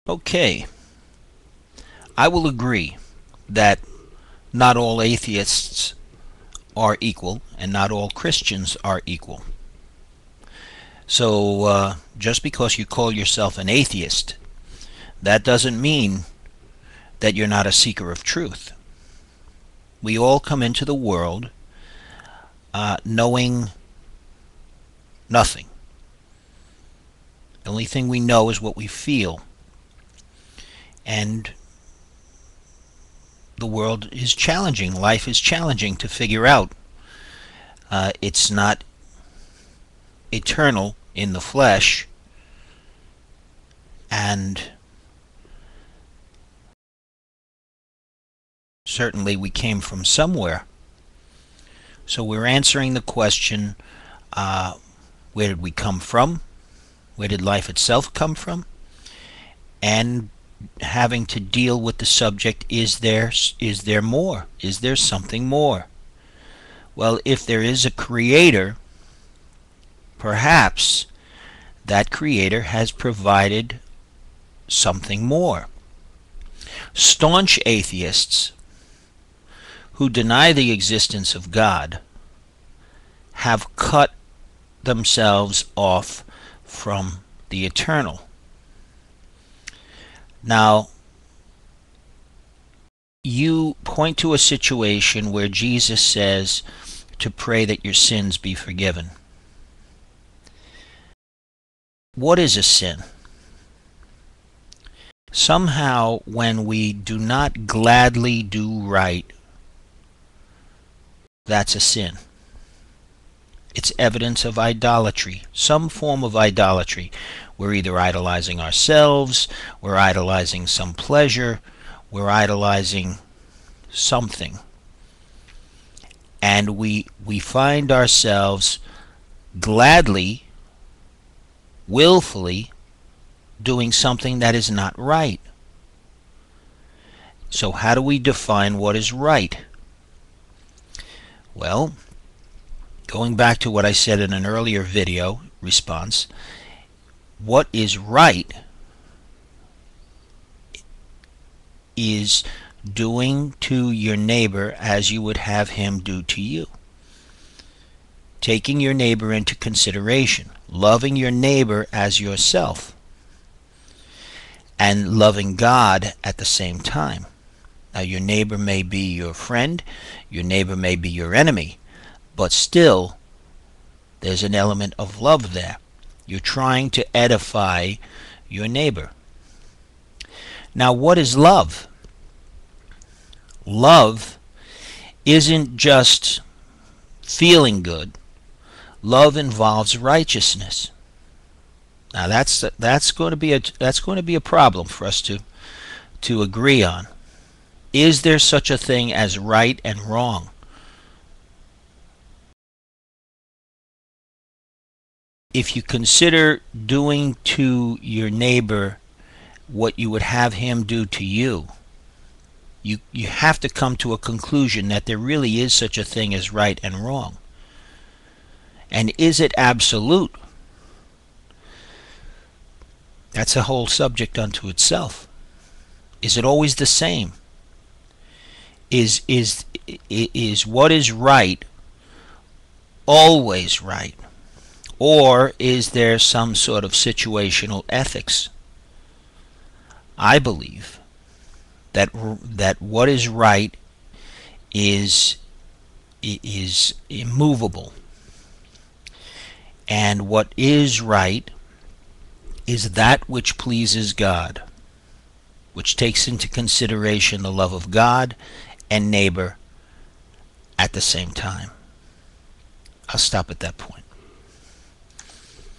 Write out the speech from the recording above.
Okay, I will agree that not all atheists are equal and not all Christians are equal. So just because you call yourself an atheist, that doesn't mean that you're not a seeker of truth. We all come into the world knowing nothing. The only thing we know is what we feel. And the world is challenging. Life is challenging to figure out. It's not eternal in the flesh, and certainly we came from somewhere. So we're answering the question, where did we come from? Where did life itself come from? And having to deal with the subject, is there more? Is there something more? Well, if there is a creator, perhaps that creator has provided something more. Staunch atheists who deny the existence of God have cut themselves off from the eternal. Now, you point to a situation where Jesus says to pray that your sins be forgiven. What is a sin? Somehow, when we do not gladly do right, that's a sin. It's evidence of idolatry, some form of idolatry. We're either idolizing ourselves, we're idolizing some pleasure, we're idolizing something. And we find ourselves gladly, willfully doing something that is not right. So how do we define what is right? Well, going back to what I said in an earlier video response, what is right is doing to your neighbor as you would have him do to you. Taking your neighbor into consideration, loving your neighbor as yourself, and loving God at the same time. Now, your neighbor may be your friend, your neighbor may be your enemy, but still there's an element of love there. You're trying to edify your neighbor. Now, what is love? Love isn't just feeling good. Love involves righteousness. Now that's going to be a problem for us to agree on. Is there such a thing as right and wrong? If you consider doing to your neighbor what you would have him do to you, you have to come to a conclusion that there really is such a thing as right and wrong. And is it absolute? That's a whole subject unto itself. Is it always the same? Is what is right always right? Or is there some sort of situational ethics? I believe that what is right is immovable, and what is right is that which pleases God, which takes into consideration the love of God and neighbor at the same time. I'll stop at that point.